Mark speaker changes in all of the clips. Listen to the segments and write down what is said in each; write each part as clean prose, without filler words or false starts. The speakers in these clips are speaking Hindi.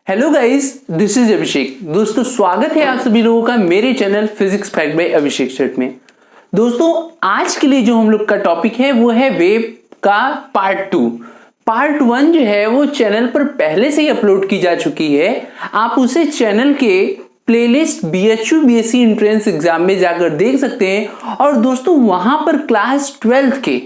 Speaker 1: हेलो गाइस, दिस इज अभिषेक। दोस्तों स्वागत है आप सभी लोगों का मेरे चैनल फिजिक्स फैक्ट बाय अभिषेक सेट में। दोस्तों आज के लिए जो हम लोग का टॉपिक है वो है वेव का पार्ट 2। पार्ट 1 जो है वो चैनल पर पहले से ही अपलोड की जा चुकी है। आप उसे चैनल के playlist BHU BSc entrance exam में जाकर देख सकते हैं। और दोस्तों वहां पर क्लास 12th के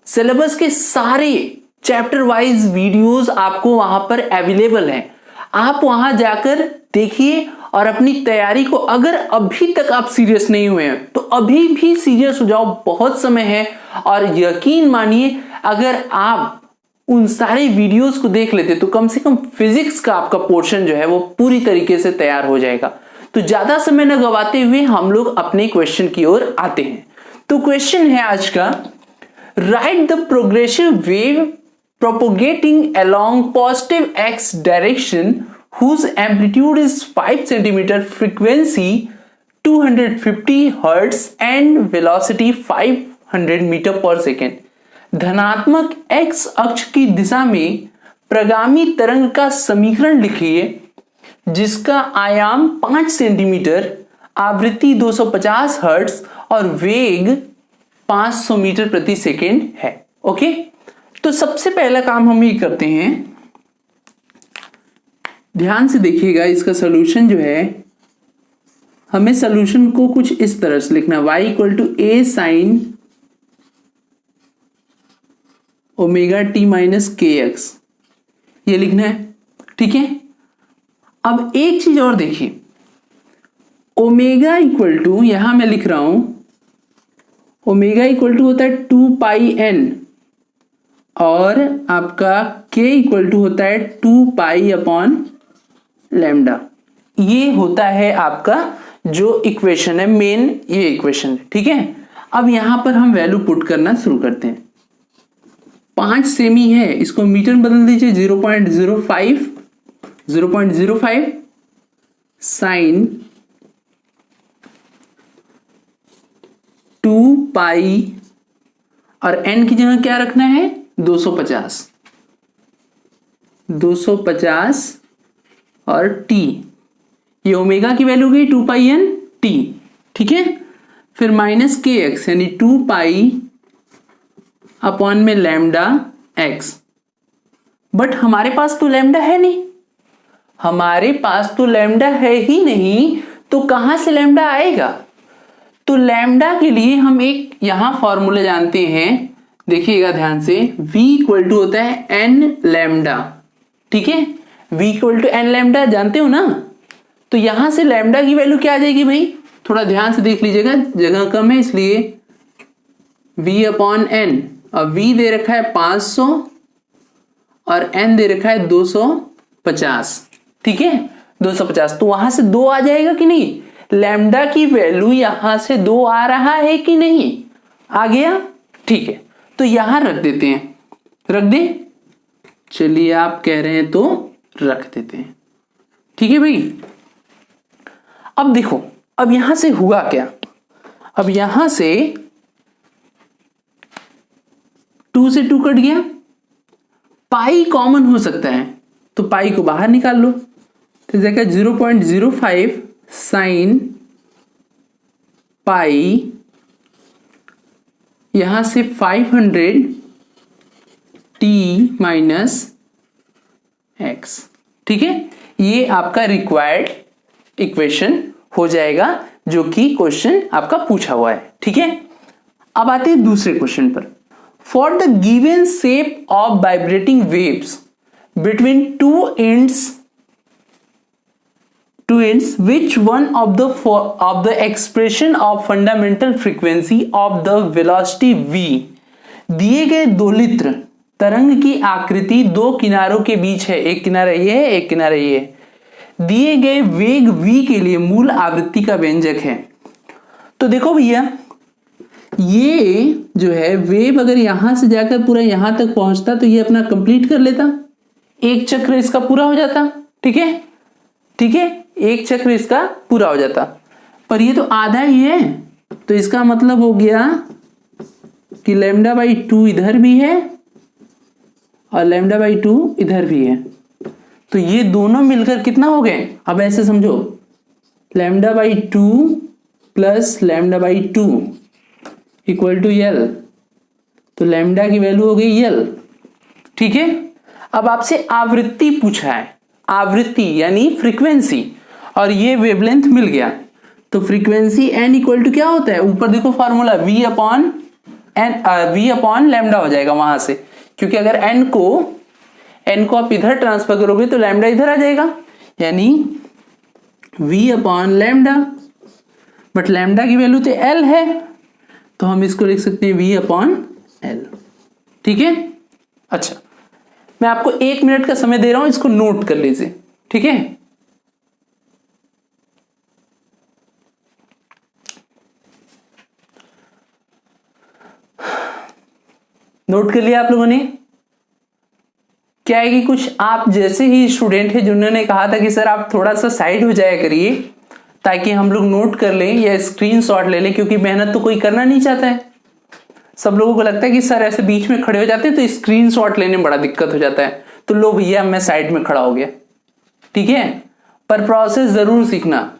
Speaker 1: सिलेबस के सारे चैप्टर वाइज वीडियोस आपको वहां पर अवेलेबल हैं। आप वहां जाकर देखिए और अपनी तैयारी को, अगर अभी तक आप सीरियस नहीं हुए हैं तो अभी भी सीरियस हो जाओ, बहुत समय है। और यकीन मानिए अगर आप उन सारे वीडियोस को देख लेते तो कम से कम फिजिक्स का आपका पोर्शन जो है वो पूरी तरीके से तैयार हो जाएगा। तो ज्यादा समय न गवाते हुए हम लोग अपने क्वेश्चन की ओर आते हैं। तो क्वेश्चन है आज का, right the progressive wave propagating along positive x direction whose amplitude is 5 cm, frequency 250 Hz and velocity 500 metre per second. धनात्मक x अक्ष की दिशा में प्रगामी तरंग का समीकरण लिखिए जिसका आयाम 5 सेंटीमीटर, आवृत्ति 250 हर्ट्ज और वेग 500 मीटर प्रति सेकेंड है। ओके, तो सबसे पहला काम हम ये करते हैं, ध्यान से देखिएगा। इसका सॉल्यूशन जो है, हमें सॉल्यूशन को कुछ इस तरह से लिखना, y = a sin omega t - kx, ये लिखना है। ठीक है, अब एक चीज और देखिए, ओमेगा = यहां मैं लिख रहा हूं, ओमेगा = होता है 2πn और आपका k = होता है 2π/λ। ये होता है आपका जो इक्वेशन है, मेन ये इक्वेशन है। ठीक है, अब यहां पर हम वैल्यू पुट करना शुरू करते हैं। 5 सेमी है, इसको मीटर में बदल दीजिए, 0.05 साइन 2π और n की जगह क्या रखना है, 250 और t, ये ओमेगा की वैल्यू गई 2πn t। ठीक है, फिर -kx यानी 2π/λ x। बट हमारे पास तो लैम्डा है नहीं, हमारे पास तो लैम्डा है ही नहीं, तो कहां से लैम्डा आएगा? तो लैम्डा के लिए हम एक यहां फॉर्मूला जानते हैं, देखिएगा ध्यान से, v = होता है n लैम्डा। ठीक है, v = n लैम्डा जानते हो ना। तो यहां से लैम्डा की वैल्यू क्या आ जाएगी भाई, थोड़ा ध्यान से देख लीजिएगा, जगह कम है इसलिए v/n, और v दे रखा है 500 और n दे रखा है 250। ठीक है, 250, तो वहां से 2 आ जाएगा कि नहीं? लैम्डा की वैल्यू यहां से 2 आ रहा है कि नहीं? आ गया। ठीक है, तो यहां रख देते हैं, रख दे, चलिए आप कह रहे हैं तो रख देते हैं। ठीक है भाई, अब देखो, अब यहां से हुआ क्या, अब यहां से 2 से 2 कट गया, पाई कॉमन हो सकता है तो पाई को बाहर निकाल लो, तो देखा 0.05 साइन पाई, यहां से 500 t - x। ठीक है, ये आपका रिक्वायर्ड इक्वेशन हो जाएगा जो कि क्वेश्चन आपका पूछा हुआ है। ठीक है, अब आते हैं दूसरे क्वेश्चन पर। For the given shape of vibrating waves between two ends which one of the expression of fundamental frequency of the velocity v, दिए गए दोलित्र तरंग की आकृति दो किनारों के बीच है, एक किनारा ये है, एक किनारा ये है, दिए गए वेग v के लिए मूल आवृत्ति का व्यंजक है। तो देखो भैया, ये जो है वेव अगर यहां से जाकर पूरा यहां तक पहुंचता तो ये अपना कंप्लीट कर लेता, एक चक्र इसका पूरा हो जाता। ठीक है, ठीक है, एक चक्र इसका पूरा हो जाता, पर ये तो आधा ही है, तो इसका मतलब हो गया कि λ/2 इधर भी है और λ/2 इधर भी है। तो ये दोनों मिलकर कितना हो गए, अब ऐसे समझो, λ/2 प्लस λ/2 इक्वल टू L। तो लैम्डा की वैल्यू हो गई L। ठीक है, अब आपसे आवृत्ति पूछा है, आवृत्ति यानी फ्रीक्वेंसी, और ये वेवलेंथ मिल गया। तो फ्रीक्वेंसी n इक्वल टू क्या होता है, ऊपर देखो फॉर्मूला v अपॉन लैम्डा हो जाएगा वहां से, क्योंकि अगर n को आप इधर ट्रांसफर करोगे तो लैम्डा इधर आ जाएगा, यानी v upon lambda, but lambda की वैल्यू तो l है, तो हम इसको लिख सकते हैं v अपॉन l। ठीक है, अच्छा मैं आपको 1 मिनट का समय दे रहा हूं, इसको नोट कर लीजिए। ठीक है, नोट कर लिया आप लोगों ने? क्या है कि कुछ आप जैसे ही स्टूडेंट है जिन्होंने कहा था कि सर आप थोड़ा सा साइड हो जाया करिए ताकि हम लोग नोट कर लें या स्क्रीनशॉट ले लें, क्योंकि मेहनत तो कोई करना नहीं चाहता है। सब लोगों को लगता है कि सर ऐसे बीच में खड़े हो जाते हैं तो स्क्रीनशॉट लेने में बड़ा दिक्कत हो जाता है, तो लो भैया मैं साइड में खड़ा हो गया। ठीक है, पर प्रोसेस जरूर सीखना।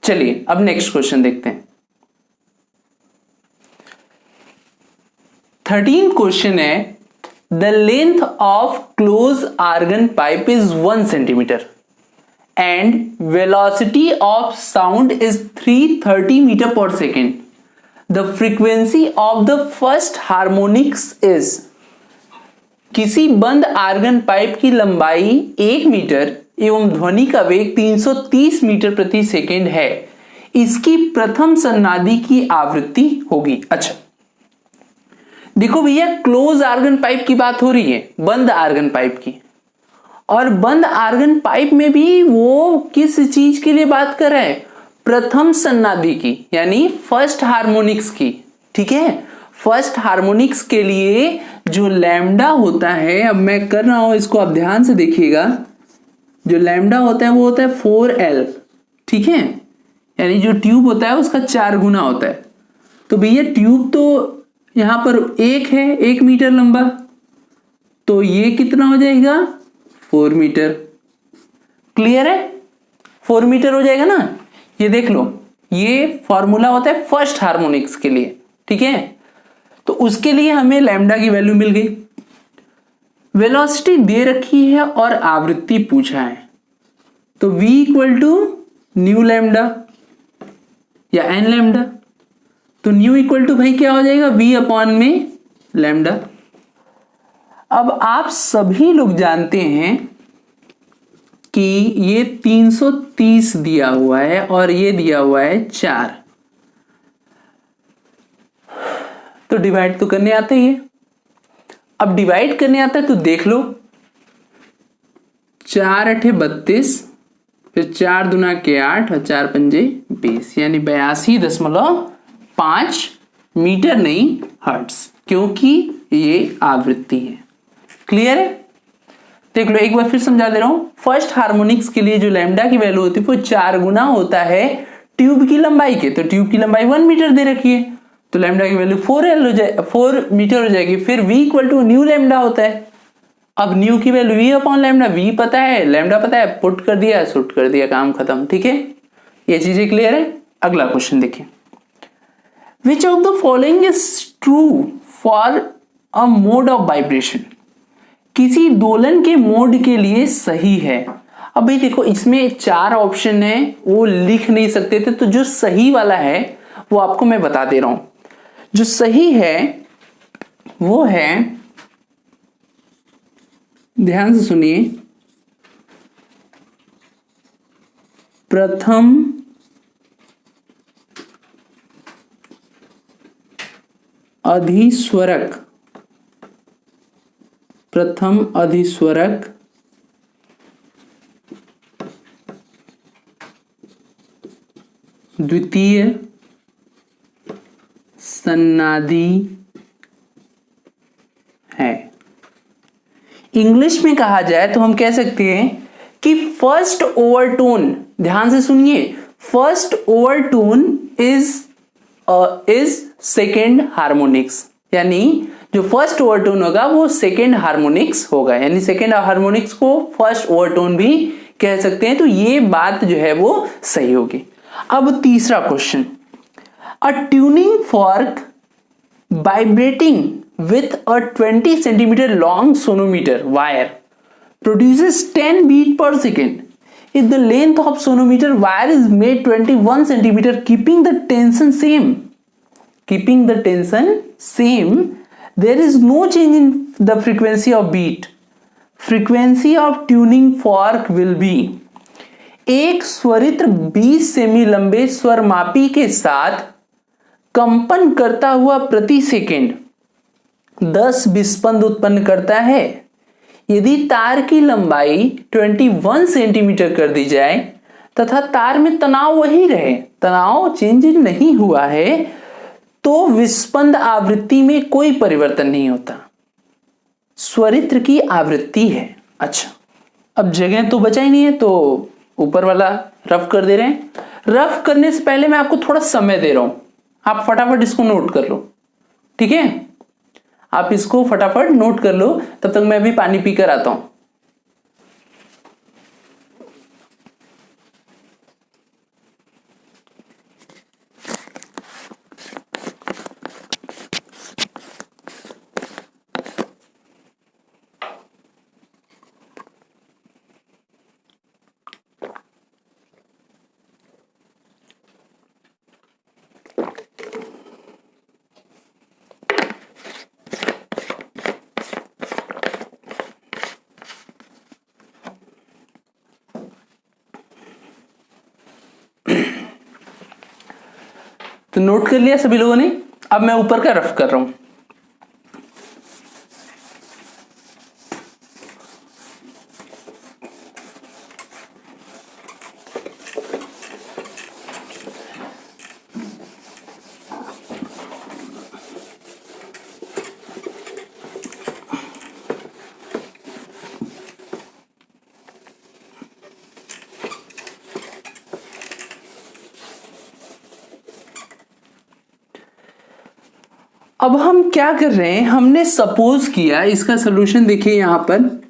Speaker 1: चलिए अब नेक्स्ट क्वेश्चन देखते हैं। 13 क्वेश्चन है, the length of close organ pipe is 1 centimetre and velocity of sound is 330 metre per second. The frequency of the first harmonics is. किसी बंद आर्गन पाइप की लंबाई 1 मीटर एवं ध्वनि का वेग 330 मीटर प्रति सेकेंड है, इसकी प्रथम सन्नादि की आवृत्ति होगी। अच्छा देखो भैया, क्लोज आर्गन पाइप की बात हो रही है, बंद आर्गन पाइप की, और बंद आर्गन पाइप में भी वो किस चीज के लिए बात कर रहा है, प्रथम सन्नादि की, यानी फर्स्ट हार्मोनिक्स की। ठीक है, फर्स्ट हार्मोनिक्स के लिए जो लैम्डा होता है, अब मैं कर रहा हूं इसको, आप ध्यान से देखिएगा, जो लैम्डा होता है वो होता है 4L। ठीक है, यानी जो ट्यूब होता है उसका 4 गुना होता है। तो भैया ट्यूब तो यहां पर 1 है, 1 मीटर लंबा, तो ये कितना हो जाएगा 4 मीटर। क्लियर है, 4 मीटर हो जाएगा ना। ये देख लो, ये फॉर्मूला होता है फर्स्ट हार्मोनिक्स के लिए। ठीक है, तो उसके लिए हमें लैम्डा की वैल्यू मिल गई, वेलोसिटी दे रखी है और आवृत्ति पूछा है, तो v equal to nu lambda या एन लैम्डा। तो न्यू इक्वल टू भाई क्या हो जाएगा, v अपॉन में लैम्डा। अब आप सभी लोग जानते हैं कि ये 330 दिया हुआ है और ये दिया हुआ है 4, तो डिवाइड तो करने आता ही है। अब डिवाइड करने आता है तो देख लो, 4 8 32, फिर 4 दूना के 8 और 4 पंजे 20, यानी 82.5 मीटर, नहीं हर्ट्ज, क्योंकि ये आवृत्ति है। क्लियर है, देख लो एक बार फिर समझा दे रहा हूं। फर्स्ट हार्मोनिक्स के लिए जो लैम्डा की वैल्यू होती है वो 4 गुना होता है ट्यूब की लंबाई के, तो ट्यूब की लंबाई 1 मीटर दे रखी है, तो लैम्डा की वैल्यू 4 मीटर हो जाएगी। फिर v equal to nu lambda होता है। अब न्यू की value v upon lambda, v पता है, लैम्डा पता है, पुट कर दिया, सुट कर दिया, काम खत्म। ठीक है, ये चीजें क्लियर है। अगला क्वेश्चन देखिए, which of the following is true for a mode of vibration. किसी दोलन के मोड के लिए सही है। अब भाई देखो, इसमें 4 ऑप्शन है, वो लिख नहीं सकते थे, तो जो सही वाला है वो आपको मैं बता दे रहा हूं। जो सही है वो है, ध्यान से सुनिए, प्रथम अधिस्वरक, प्रथम अधिस्वरक द्वितीय सन्नादि है। इंग्लिश में कहा जाए तो हम कह सकते हैं कि फर्स्ट ओवरटोन, ध्यान से सुनिए, first overtone is second harmonics, यानी जो फर्स्ट ओवरटोन होगा वो सेकेंड हार्मोनिक्स होगा, यानी सेकेंड हार्मोनिक्स को फर्स्ट ओवरटोन भी कह सकते हैं। तो ये बात जो है वो सही होगी। अब तीसरा question, a tuning fork vibrating with a 20 centimeter long sonometer wire produces 10 beat per second if the length of sonometer wire is made 21 centimeter keeping the tension same there is no change in the frequency of beat. frequency of tuning fork will be, एक स्वरित्र 20 सेमी लंबे स्वर मापी के साथ कंपन करता हुआ प्रति सेकेंड 10 विस्पंद उत्पन्न करता है। यदि तार की लंबाई 21 सेंटीमीटर कर दी जाए तथा तार में तनाव वही रहे, तनाव चेंज नहीं हुआ है, तो विस्पंद आवृत्ति में कोई परिवर्तन नहीं होता। स्वरित्र की आवृत्ति है। अच्छा, अब जगह तो बचा ही नहीं है, तो ऊपर वाला रफ कर दे रहे हैं। रफ करने से पहले मैं आपको थोड़ा समय दे रहा हूं, आप फटाफट इसको नोट कर लो, ठीक है? आप इसको फटाफट नोट कर लो, तब तक मैं भी पानी पीकर आता हूं। तो नोट कर लिया सभी लोगों ने? अब मैं ऊपर का रफ कर रहा हूं। अब हम क्या कर रहे हैं, हमने सपोज किया, इसका सोल्यूशन देखिए यहां पर,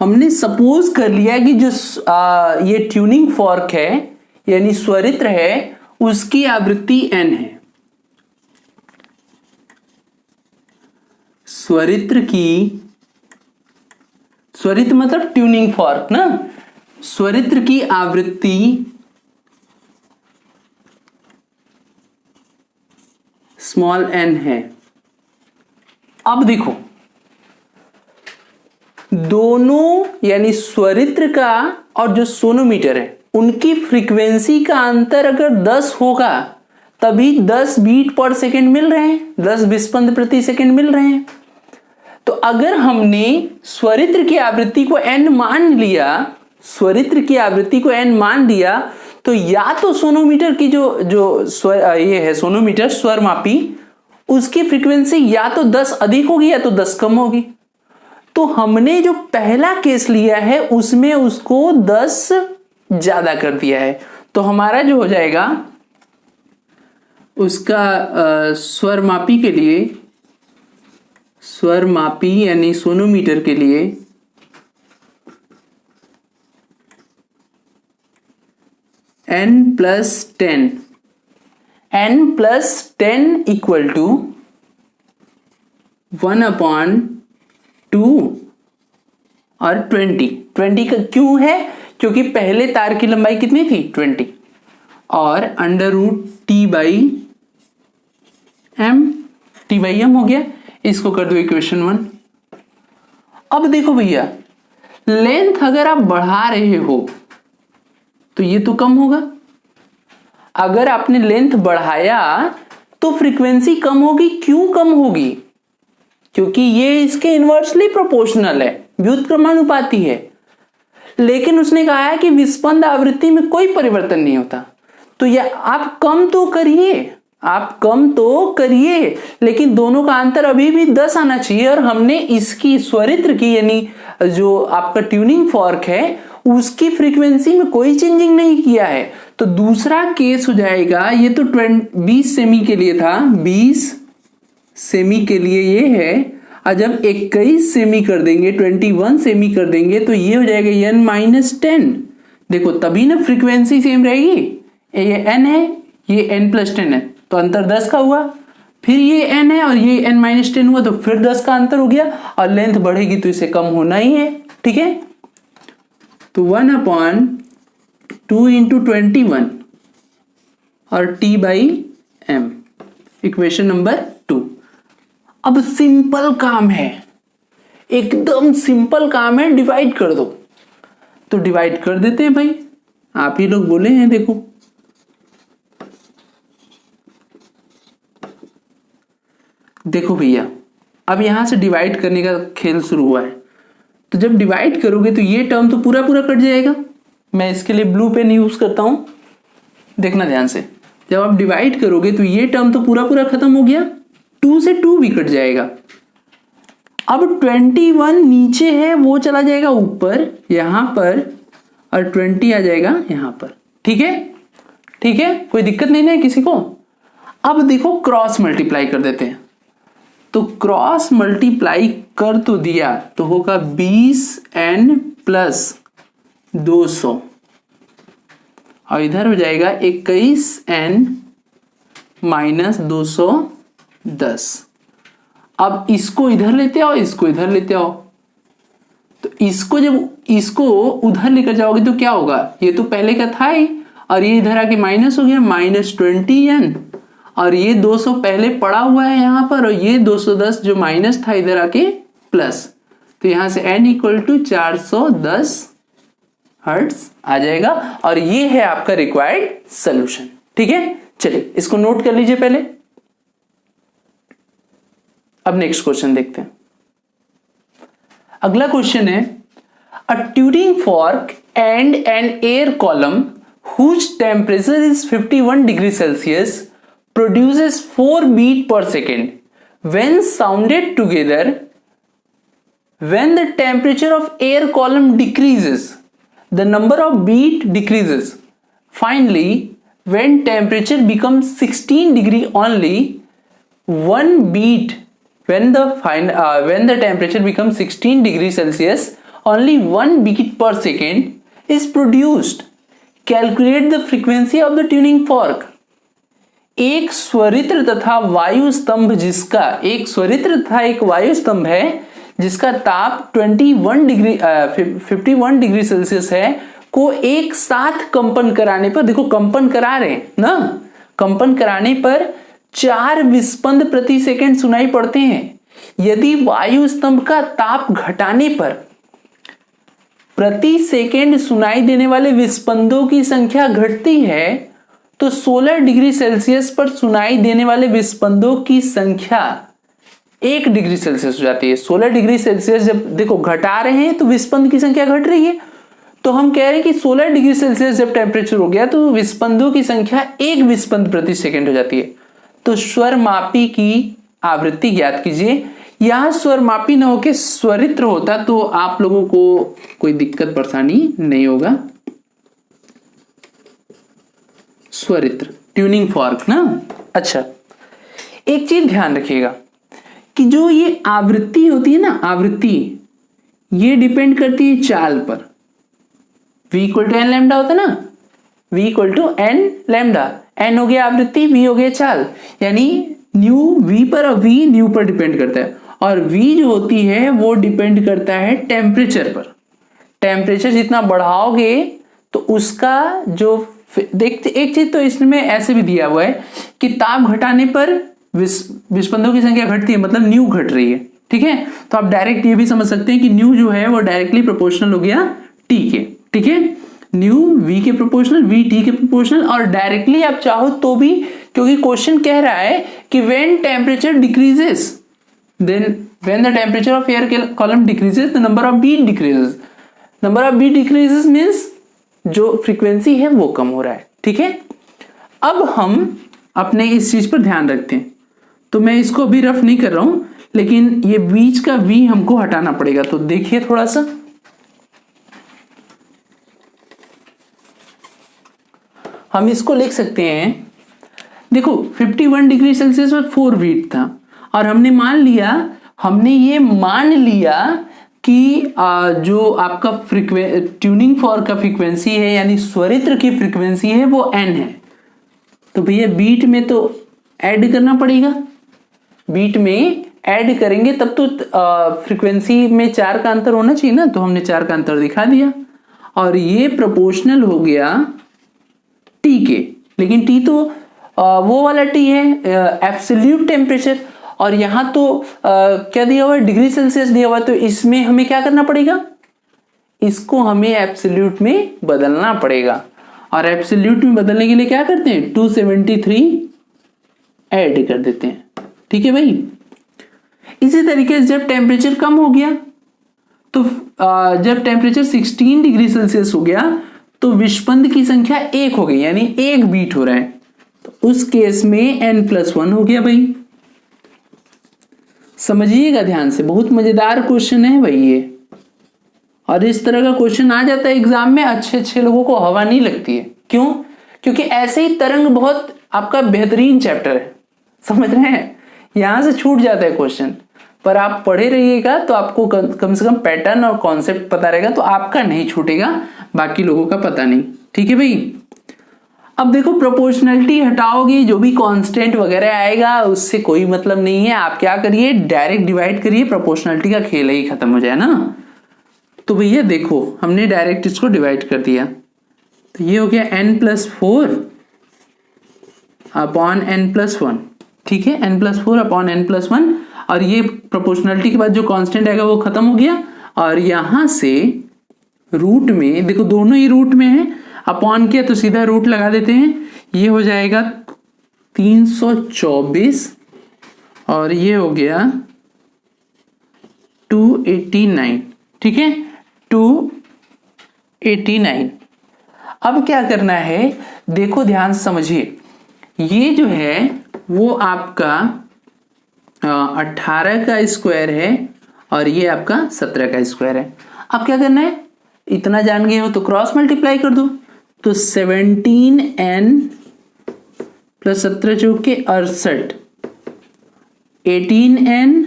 Speaker 1: हमने सपोज कर लिया कि जो ये ट्यूनिंग फॉर्क है यानी स्वरित्र है उसकी आवृत्ति n है। स्वरित्र मतलब ट्यूनिंग फॉर्क ना, स्वरित्र की आवृत्ति स्मॉल n है। अब देखो, दोनों यानी स्वरित्र का और जो सोनोमीटर है उनकी फ्रीक्वेंसी का अंतर अगर 10 होगा तभी 10 बीट पर सेकेंड मिल रहे हैं, 10 विस्पंद प्रति सेकेंड मिल रहे हैं। तो अगर हमने स्वरित्र की आवृत्ति को n मान लिया, तो या तो सोनोमीटर की जो ये है सोनोमीटर स्वर मापी, उसकी फ्रीक्वेंसी या तो 10 अधिक होगी या तो 10 कम होगी। तो हमने जो पहला केस लिया है उसमें उसको 10 ज्यादा कर दिया है। तो हमारा जो हो जाएगा उसका स्वर मापी यानी सोनोमीटर के लिए n+10 इक्वल टू 1/2 और 20 का क्यों है? क्योंकि पहले तार की लंबाई कितनी थी 20 और √T/m हो गया। इसको कर दो इक्वेशन 1। अब देखो भैया, लेंथ अगर आप बढ़ा रहे हो तो ये तो कम होगा। अगर आपने लेंथ बढ़ाया तो फ्रीक्वेंसी कम होगी। क्यों कम होगी? क्योंकि ये इसके इनवर्सली प्रोपोर्शनल है, व्युत्क्रमानुपाती है। लेकिन उसने कहा है कि विस्पंद आवृत्ति में कोई परिवर्तन नहीं होता। तो ये आप कम तो करिए, लेकिन दोनों का अंतर अभी भी 10 आना चाहिए। और हमने इसकी स्वरित्र की यानी जो आपका ट्यूनिंग फॉर्क है उसकी फ्रीक्वेंसी में कोई चेंजिंग नहीं किया है। तो दूसरा केस हो जाएगा, ये तो 20 सेमी के लिए था, 20 सेमी के लिए ये है, और जब 21 सेमी कर देंगे, 21 सेमी कर देंगे तो ये हो जाएगा n-10। देखो तभी ना फ्रीक्वेंसी सेम रहेगी। ये n है, ये n+10 है, तो अंतर 10 का हुआ। फिर ये n है और ये n-10 हुआ, तो फिर 10 का अंतर हो गया, और लेंथ बढ़ेगी तो इसे कम होना ही है। ठीक है, तो 1/2 × 21 और T/m, इक्वेशन नंबर 2। अब सिंपल काम है, एकदम सिंपल काम है, डिवाइड कर दो। तो डिवाइड कर देते हैं भाई, आप ही लोग बोले हैं। देखो देखो भैया, अब यहां से डिवाइड करने का खेल शुरू हुआ है। तो जब डिवाइड करोगे तो ये टर्म तो पूरा पूरा कट जाएगा। मैं इसके लिए ब्लू पेन यूज करता हूं, देखना ध्यान से। जब आप डिवाइड करोगे तो ये टर्म तो पूरा पूरा खत्म हो गया, 2 से 2 भी कट जाएगा। अब 21 नीचे है, वो चला जाएगा ऊपर यहां पर, और 20 आ जाएगा यहां पर। ठीक है, ठीक है, कोई दिक्कत नहीं ना किसी को। अब देखो क्रॉस मल्टीप्लाई कर देते हैं। तो क्रॉस मल्टीप्लाई कर तो दिया, तो होगा 20n + 200, और इधर हो जाएगा 21n - 210। अब इसको इधर लेते आओ, इसको इधर लेते आओ। तो इसको जब इसको उधर लेकर जाओगे तो क्या होगा, ये तो पहले का था ही, और ये इधर आके माइनस हो गया, -20n, और ये 200 पहले पड़ा हुआ है यहां पर, और ये 210 जो माइनस था इधर आके प्लस। तो यहां से n = 410 हर्ट्ज आ जाएगा, और ये है आपका रिक्वायर्ड सोल्यूशन। ठीक है, चलिए इसको नोट कर लीजिए पहले। अब नेक्स्ट क्वेश्चन देखते हैं। अगला क्वेश्चन है, a tuning fork and an air column whose temperature is 51 degrees Celsius produces 4 beats per second when sounded together. When the temperature of air column decreases, the number of beat decreases. Finally, when temperature becomes 16 degree only, one beat. When the temperature becomes 16 degrees Celsius, only 1 beat per second is produced. Calculate the frequency of the tuning fork. एक स्वरित्र तथा वायु स्तंभ जिसका एक स्वरित्र तथा एक वायु स्तंभ है जिसका ताप 51 डिग्री सेल्सियस है, को एक साथ कंपन कराने पर, देखो कंपन करा रहे हैं ना, कंपन कराने पर 4 विस्पंद प्रति सेकंड सुनाई पड़ते हैं। यदि वायु स्तंभ का ताप घटाने पर प्रति सेकंड सुनाई देने वाले विस्पंदों की संख्या घटती है, तो 16 डिग्री सेल्सियस पर सुनाई देने वाले विस्पंदों की संख्या 1 डिग्री सेल्सियस हो जाती है। 16 डिग्री सेल्सियस जब देखो घटा रहे हैं तो विस्पंद की संख्या घट रही है, तो हम कह रहे हैं कि 16 डिग्री सेल्सियस जब टेम्परेचर हो गया तो विस्पंदों की संख्या 1 विस्पंद प्रति सेकंड हो जाती है। तो स्वर मापी की आवृत्ति ज्ञात कीजिए। यहां स्वर मापी न होकर स्वरित्र होता तो आप लोगों को कोई दिक्कत परेशानी नहीं होगा। स्वरित्र ट्यूनिंग फॉर्क ना। अच्छा, एक चीज ध्यान रखिएगा कि जो ये आवृत्ति होती है ना, आवृत्ति ये डिपेंड करती है चाल पर। v = n लैम्डा होता है ना, v = n लैम्डा, n हो गया आवृत्ति, v हो गया चाल, यानी न्यू v पर और v न्यू पर डिपेंड करता है, और v जो होती है वो डिपेंड करता है टेम्परेचर पर। टेम्परेचर जितना बढ़ाओगे तो उसका जो देखते, एक चीज तो इसमें ऐसे भी दिया हुआ है कि ताप घटाने पर विस्पंदों की संख्या घटती है, मतलब न्यू घट रही है। ठीक है, तो आप डायरेक्ट ये भी समझ सकते हैं कि न्यू जो है वो डायरेक्टली प्रोपोर्शनल हो गया टी के। ठीक है, न्यू v के प्रोपोर्शनल, v t के प्रोपोर्शनल, और डायरेक्टली आप चाहो तो भी, क्योंकि क्वेश्चन कह रहा है कि when temperature decreases, then when the temperature of air column decreases the number of beat decreases. Number of beat decreases means जो फ्रीक्वेंसी है वो कम हो रहा है। ठीक है, अब हम अपने इस चीज पर ध्यान रखते हैं। तो मैं इसको अभी रफ नहीं कर रहा हूं, लेकिन ये बीच का v हमको हटाना पड़ेगा। तो देखिए थोड़ा सा, हम इसको लिख सकते हैं। देखो 51 डिग्री सेल्सियस पर 4 बीट था, और हमने ये मान लिया कि जो आपका ट्यूनिंग फॉर्क का फ्रीक्वेंसी है यानी स्वरित्र की फ्रीक्वेंसी है वो n है। तो भैया बीट में तो ऐड करना पड़ेगा, बीट में ऐड करेंगे तब तो फ्रीक्वेंसी में 4 का अंतर होना चाहिए ना, तो हमने 4 का अंतर दिखा दिया और ये प्रोपोर्शनल हो गया टी के। लेकिन टी तो वो वाला टी है एब्सोल्यूट टेम्परेचर, और यहां तो क्या दिया हुआ है, डिग्री सेल्सियस दिया हुआ है। तो इसमें हमें क्या करना पड़ेगा, इसको हमें एब्सोल्यूट में बदलना पड़ेगा। और एब्सोल्यूट में बदलने के लिए क्या करते हैं, 273 ऐड कर देते हैं। ठीक है भाई। इसी तरीके से जब टेम्परेचर कम हो गया तो जब टेम्परेचर 16 डिग्री सेल्सियस हो गया तो विस्पंद की संख्या 1 हो गई, यानी 1 बीट हो रहा है। तो उस केस में n+1 हो गया भाई। समझिएगा ध्यान से, बहुत मजेदार क्वेश्चन है भाई ये। और इस तरह का क्वेश्चन आ जाता है एग्जाम में, अच्छे लोगों को हवा नहीं लगती है। क्यों? क्योंकि ऐसे ही तरंग बहुत आपका बेहतरीन चैप्टर है, समझ रहे हैं। यहां से छूट जाता है क्वेश्चन, पर आप पढ़े रहिएगा तो आपको कम से कम पैटर्न और कॉन्सेप्ट पता रहेगा, तो आपका नहीं छूटेगा, बाकी लोगों का पता नहीं। ठीक है भाई। अब देखो प्रोपोर्शनलिटी हटाओगे, जो भी कांस्टेंट वगैरह आएगा उससे कोई मतलब नहीं है। आप क्या करिए, डायरेक्ट डिवाइड करिए, प्रोपोर्शनलिटी का खेल ही खत्म हो जाए ना। तो भैया देखो हमने डायरेक्ट इसको डिवाइड कर दिया, तो ये हो गया n+4 अपॉन n+1। ठीक है, n+4 अपॉन n+1। और ये प्रोपोर्शनलिटी के बाद जो कांस्टेंट आएगा वो खत्म हो गया। और यहां से रूट में देखो, दोनों ही रूट में है, अपॉन किया तो सीधा रूट लगा देते हैं। ये हो जाएगा 324 और ये हो गया 289। ठीक है, 289। अब क्या करना है, देखो ध्यान से समझिए। ये जो है वो आपका 18 का स्क्वायर है और ये आपका 17 का स्क्वायर है। अब क्या करना है, इतना जान गए हो तो क्रॉस मल्टीप्लाई कर दो। तो 17n प्लस 17 चौक के 68, 18n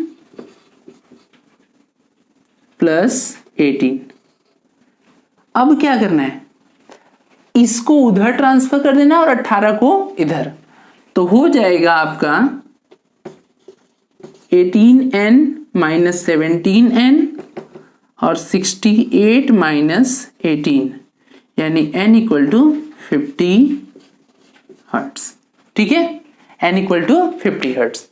Speaker 1: प्लस 18। अब क्या करना है, इसको उधर ट्रांसफर कर देना और 18 को इधर। तो हो जाएगा आपका 18n माइनस 17n और 68 माइनस 18, यानी n इक्वल टू 50 हर्ट्स। ठीक है, n इक्वल टू 50 हर्ट्स।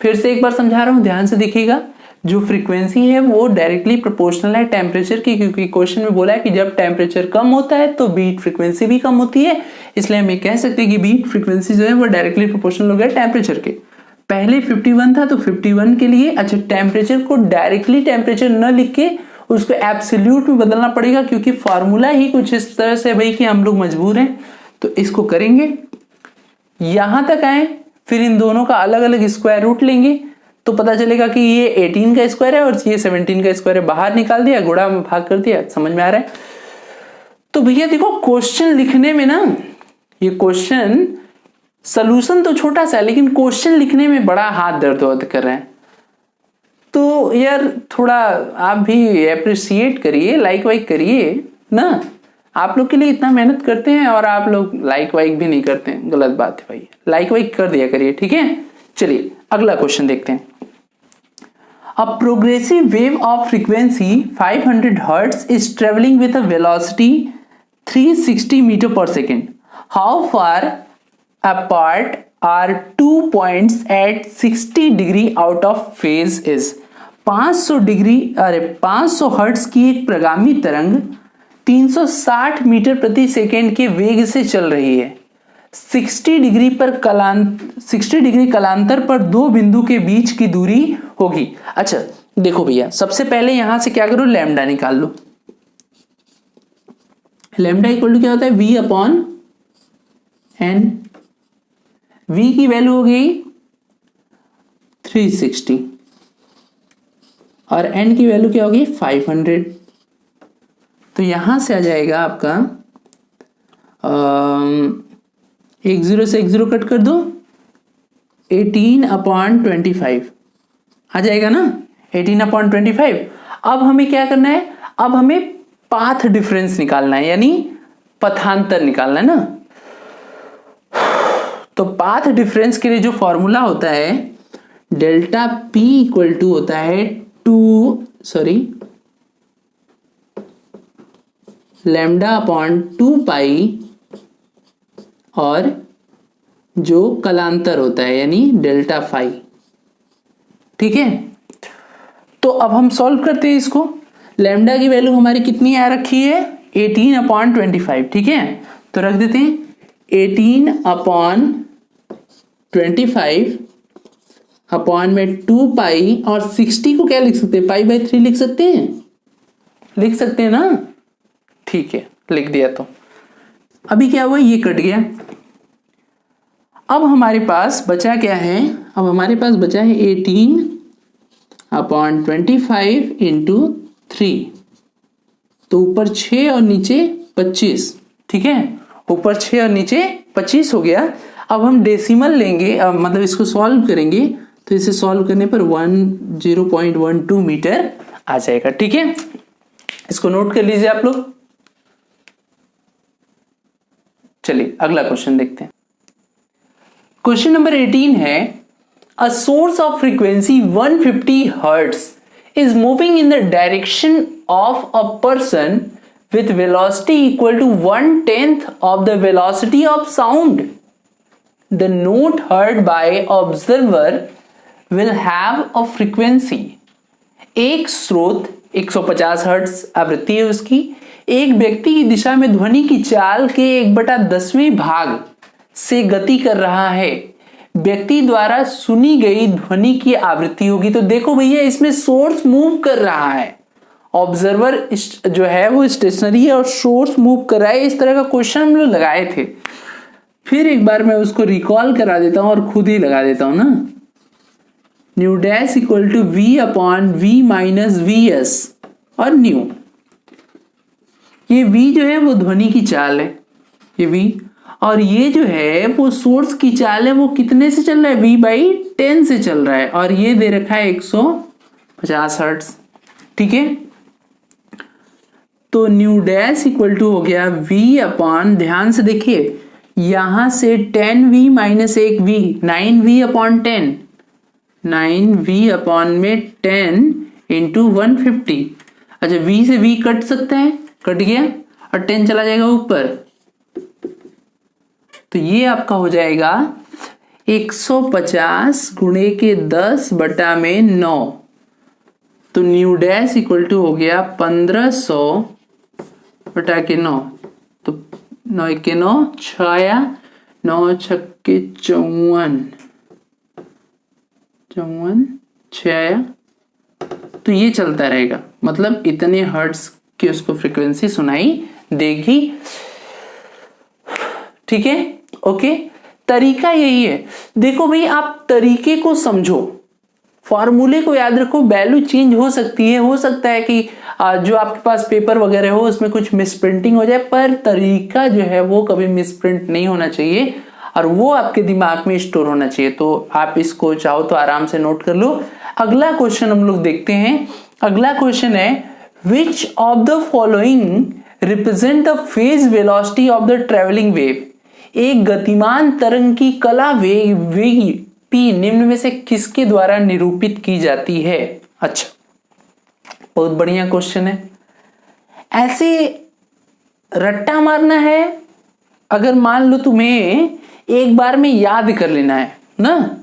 Speaker 1: फिर से एक बार समझा रहा हूं, ध्यान से देखिएगा। जो फ्रीक्वेंसी है वो डायरेक्टली प्रोपोर्शनल है टेम्परेचर की, क्योंकि क्वेश्चन में बोला है कि जब टेम्परेचर कम होता है तो बीट फ्रीक्वेंसी भी कम होती है। इसलिए हम ये कह सकते हैं कि बीट फ्रीक्वेंसी जो है वो डायरेक्टली प्रोपोर्शनल हो गया टेम्परेचर के। पहले 51 था तो 51 के लिए अच्छा टेम्परेचर को डायरेक्टली टेम्परेचर न लिख के उसको एब्सोल्यूट में बदलना पड़ेगा, क्योंकि फॉर्मूला ही कुछ इस तरह से भाई कि हम लोग मजबूर हैं। तो इसको करेंगे, यहां तक आए, फिर इन दोनों का अलग अलग स्क्वायर रूट लेंगे तो पता चलेगा कि ये 18 का स्क्वायर है और ये 17 का स्क्वायर है। बाहर निकाल दिया, गुणा में भाग कर दिया। समझ में आ रहा है? तो भैया देखो क्वेश्चन लिखने में ना, ये क्वेश्चन सॉल्यूशन तो छोटा सा है लेकिन क्वेश्चन लिखने में बड़ा हाथ दर्द कर रहे हैं। तो यार थोड़ा आप भी अप्रिशिएट करिए, लाइक वाइक करिए ना। आप लोग के लिए इतना मेहनत करते हैं और आप लोग लाइक वाइक भी नहीं करते हैं, गलत बात है भाई। लाइक वाइक कर दिया करिए, ठीक है। चलिए अगला क्वेश्चन देखते हैं। A progressive wave of frequency 500 Hz is traveling with a velocity 360 meter per second. How far apart are 2 points at 60 degree out of phase is? 500 hertz की एक प्रगामी तरंग 360 मीटर प्रति सेकेंड के वेग से चल रही है। 60 डिग्री कलांतर पर दो बिंदु के बीच की दूरी होगी। अच्छा देखो भैया, सबसे पहले यहां से क्या करो, लैम्डा निकाल लो। लैम्डा इक्वल टू क्या होता है, v अपॉन एन। v की वैल्यू हो गई 360 और n की वैल्यू क्या होगी 500। तो यहां से आ जाएगा आपका एक जीरो से एक जीरो कट कर दो, 18 अपॉन 25 आ जाएगा ना 18/25। अब हमें क्या करना है, अब हमें पाथ डिफरेंस निकालना है, यानी पथांतर निकालना है ना। तो पाथ डिफरेंस के लिए जो फॉर्मूला होता है डेल्टा पी इक्वल टू होता है लैम्डा अपॉन 2 पाई और जो कलांतर होता है यानी डेल्टा फाई। ठीक है, तो अब हम सॉल्व करते हैं इसको। लैम्डा की वैल्यू हमारी कितनी आ रखी है 18/25। ठीक है, तो रख देते हैं 18/25 अपॉन में 2 पाई और 60 को क्या लिख सकते हैं, π/3 लिख सकते हैं ना। ठीक है, लिख दिया। तो अभी क्या हुआ, ये कट गया। अब हमारे पास बचा क्या है, अब हमारे पास बचा है 18/25 इंटू 3। तो ऊपर 6 और नीचे 25। ठीक है, ऊपर 6 और नीचे 25 हो गया। अब हम डेसिमल लेंगे, अब मतलब इसको सॉल्व करेंगे, तो इसे सॉल्व करने पर 0.12 मीटर आ जाएगा। ठीक है, इसको नोट कर लीजिए आप लोग। चलिए अगला क्वेश्चन देखते हैं। क्वेश्चन नंबर 18 है, a source of frequency 150 hertz is moving in the direction of a person with velocity equal to 1/10 of the velocity of sound. The note heard by observer will have a frequency. एक स्रोत 150 हर्ट्ज आवृत्ति है उसकी, एक व्यक्ति की दिशा में ध्वनि की चाल के 1/10वें भाग से गति कर रहा है। व्यक्ति द्वारा सुनी गई ध्वनि की आवृत्ति होगी। तो देखो भैया, इसमें सोर्स मूव कर रहा है, ऑब्जर्वर जो है वो स्टेशनरी है और सोर्स मूव कर रहा है। इस तरह का क्वेश्चन हम लोग लगाए थे। फिर एक बार मैं उसको रिकॉल करा देता हूं और खुद ही लगा देता हूं ना। Nu dash equal to v upon v minus vs और न्यू, ये v जो है वो ध्वनि की चाल है, ये v, और ये जो है वो सोर्स की चाल है, वो कितने से चल रहा है, v/10 से चल रहा है, और ये दे रखा है 150 हर्ट्ज। ठीक है, तो न्यू डैश इक्वल टू हो गया v अपॉन, ध्यान से देखिए यहां से 10v minus 1v 9v upon 10, 9v upon में 10 इंटू 150। अच्छा, v से v कट सकता है, कट गया, और 10 चला जाएगा ऊपर, तो ये आपका हो जाएगा 150 गुणे के 10/9। तो न्यू डैश इक्वल टू हो गया 1500/9। तो 9 के 9 6, 9 छक्के 54 6, तो ये चलता रहेगा, मतलब इतने हर्ट्ज की उसको फ्रीक्वेंसी सुनाई देगी। ठीक है, ओके, तरीका यही है। देखो भाई, आप तरीके को समझो, फॉर्मूले को याद रखो, वैल्यू चेंज हो सकती है, हो सकता है कि जो आपके पास पेपर वगैरह हो उसमें कुछ मिसप्रिंटिंग हो जाए, पर तरीका जो है वो कभी मिसप्रिंट नहीं होना चाहिए और वो आपके दिमाग में स्टोर होना चाहिए। तो आप इसको चाहो तो आराम से नोट कर लो। अगला क्वेश्चन हम लोग देखते हैं। अगला क्वेश्चन है, which of the following represent the phase velocity of the travelling wave. एक गतिमान तरंग की कला वेग p निम्न में से किसके द्वारा निरूपित की जाती है। अच्छा, बहुत बढ़िया क्वेश्चन है। ऐसे रट्टा मारना है, अगर मान लो तुम्हें एक बार में याद कर लेना है ना,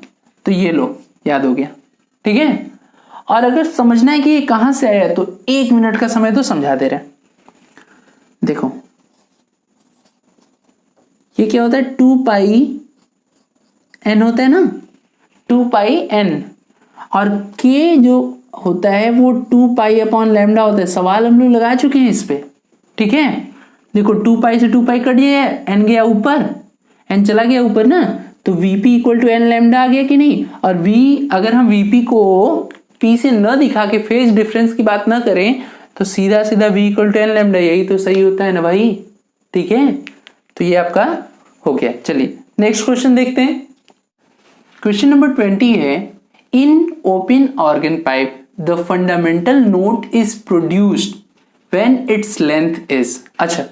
Speaker 1: तो ये लो याद हो गया। ठीक है, और अगर समझना है कि ये कहां से आया तो 1 मिनट का समय तो समझा दे रहे हैं। देखो ये क्या होता है, 2 पाई n होता है ना, 2 पाई n, और k जो होता है वो 2 पाई अपॉन लैम्डा होता है। सवाल हम लोग लगा चुके हैं इस पे। ठीक है, देखो 2 पाई से 2 पाई कट गया, n गया ऊपर, n चला गया ऊपर ना, तो vp equal to n lambda आ गया कि नहीं। और v, अगर हम vp को p से न दिखा के फेज डिफरेंस की बात ना करें तो सीधा सीधा v equal to n lambda, यही तो सही होता है ना भाई। ठीक है, तो ये आपका हो गया। चलिए नेक्स्ट क्वेश्चन देखते हैं। क्वेश्चन नंबर 20 है, in open organ pipe the fundamental note is produced when its length is. अच्छा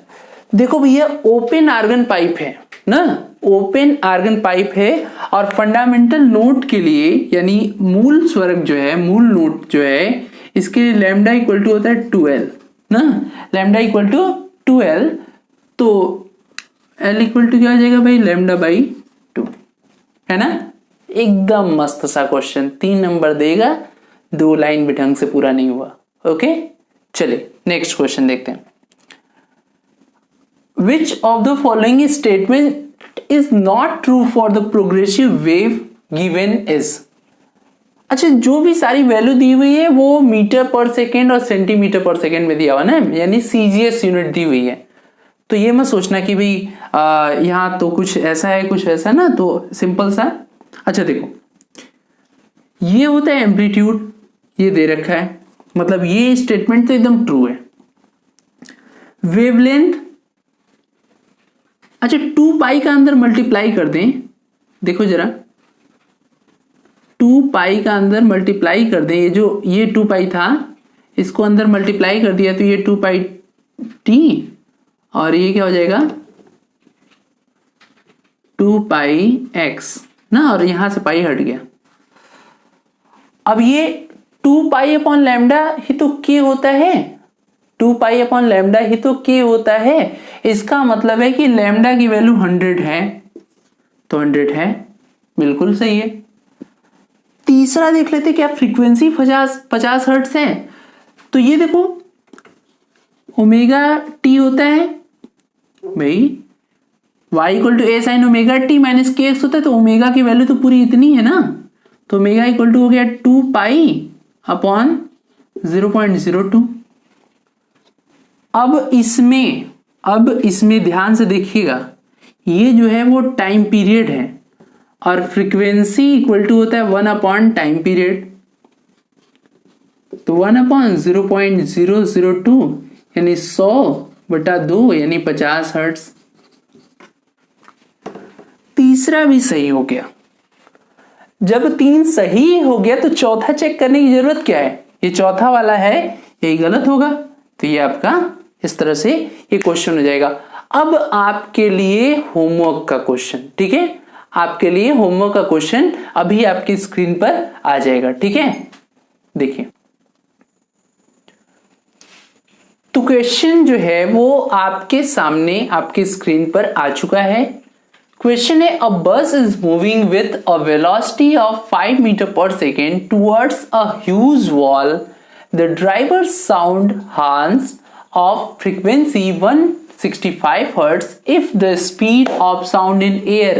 Speaker 1: देखो भैया, ओपन आर्गन पाइप है ना, ओपन आर्गन पाइप है और फंडामेंटल नोट के लिए यानी मूल स्वरक जो है, मूल नोट जो है, इसके लिए लैम्डा इक्वल टू होता है 2L ना, लैम्डा इक्वल टू 2L। तो L इक्वल टू क्या आ जाएगा भाई, लैम्डा बाई 2, है ना। एकदम मस्त सा क्वेश्चन, 3 नंबर देगा, 2 लाइन भी ढंग से पूरा नहीं हुआ। ओके चलिए नेक्स्ट क्वेश्चन देखते हैं। Which of the following statement is not true for the progressive wave given is? अच्छा, जो भी सारी वैल्यू दी हुई है वो मीटर पर सेकेंड और सेंटीमीटर पर सेकेंड में दिया हुआ ना, यानी CGS यूनिट दी हुई है। तो ये मत सोचना कि भाई यहाँ तो कुछ ऐसा है कुछ वैसा ना, तो सिंपल सा। अच्छा देखो, ये होता है एम्पलीट्यूड, ये दे रखा है, मतलब ये स्टेटमेंट तो एकदम ट्रू है। वेवलेंथ, अच्छा 2 पाई का अंदर मल्टीप्लाई कर दें, देखो जरा 2 पाई का अंदर मल्टीप्लाई कर दें, ये 2 पाई था, इसको अंदर मल्टीप्लाई कर दिया तो ये 2 पाई टी, और ये क्या हो जाएगा 2 पाई एक्स ना, और यहां से पाई हट गया। अब ये 2 पाई अपॉन लैम्डा ही तो के होता है, 2 पाई अपॉन लैम्डा ही तो के होता है। इसका मतलब है कि लैम्डा की वैल्यू 100 है, तो 100 है, बिल्कुल सही है। तीसरा देख लेते, क्या फ्रीक्वेंसी 50 हर्ट्ज है, तो ये देखो ओमेगा टी होता है भाई, y equal to A sine omega t minus k x होता है, तो ओमेगा की वैल्यू तो पूरी इतनी है ना, तो ओमेगा इक्वल टू हो गया 2 पाई अपॉन 0.02। अब इसमें ध्यान से देखिएगा, ये जो है वो टाइम पीरियड है और फ्रीक्वेंसी इक्वल टू होता है 1 अपॉन टाइम पीरियड, तो 1 अपॉन 0.002 यानी 100/2 यानी 50 हर्ट्ज। तीसरा भी सही हो गया। जब 3 सही हो गया तो चौथा चेक करने की जरूरत क्या है, ये चौथा वाला है, यही गलत होगा, तो ये आपका इस तरह से ये क्वेश्चन हो जाएगा। अब आपके लिए होमवर्क का क्वेश्चन, ठीक है, आपके लिए होमवर्क का क्वेश्चन अभी आपकी स्क्रीन पर आ जाएगा, ठीक है। देखिए तो क्वेश्चन जो है वो आपके सामने आपके स्क्रीन पर आ चुका है। क्वेश्चन है, a bus is moving with a velocity of 5 metre per second towards a huge wall. The driver sound horns of frequency 165 Hz if the speed of sound in air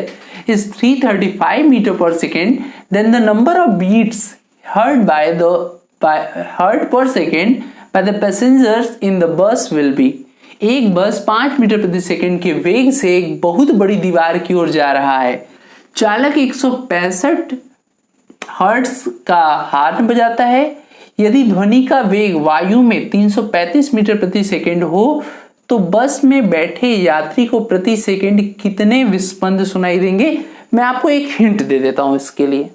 Speaker 1: is 335 meter per second, then the number of beats heard per second by the passengers in the bus will be। एक बस 5 मीटर प्रति सेकेंड के वेग से एक बहुत बड़ी दीवार की ओर जा रहा है। चालक 165 हर्ट्ज का हॉर्न बजाता है। यदि ध्वनि का वेग वायु में 335 मीटर प्रति सेकेंड हो तो बस में बैठे यात्री को प्रति सेकेंड कितने विस्पंद सुनाई देंगे। मैं आपको एक हिंट दे देता हूं इसके लिए।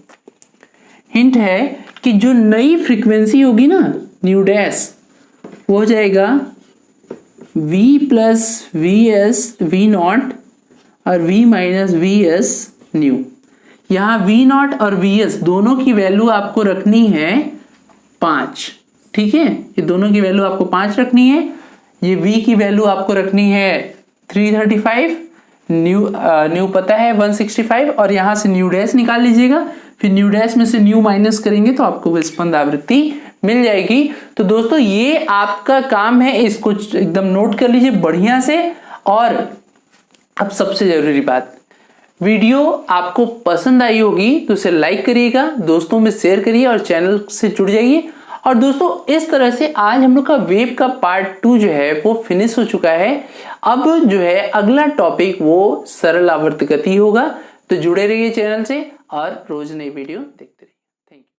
Speaker 1: हिंट है कि जो नई फ्रीक्वेंसी होगी ना न्यू डैश, वो हो जाएगा v plus V S V not और v minus V S new. यहां v नॉट और वी एस दोनों की वैल्यू आपको रखनी है 5, ठीक है, ये दोनों की वैल्यू आपको 5 रखनी है। ये v की वैल्यू आपको रखनी है 335, न्यू पता है 165, और यहां से न्यू डैश निकाल लीजिएगा, फिर न्यू डैश में से न्यू माइनस करेंगे तो आपको विस्पंद आवृत्ति मिल जाएगी। तो दोस्तों ये आपका काम है, इसको एकदम नोट कर लीजिए बढ़िया से। और अब सबसे जरूरी बात, वीडियो आपको पसंद आई होगी तो उसे लाइक करिएगा, दोस्तों में शेयर करिए और चैनल से जुड़ जाइए। और दोस्तों इस तरह से आज हम लोग का वेव का पार्ट 2 जो है वो फिनिश हो चुका है। अब जो है अगला टॉपिक वो सरल आवर्त गति होगा। तो जुड़े रहिए चैनल से और रोज नई वीडियो देखते रहिए।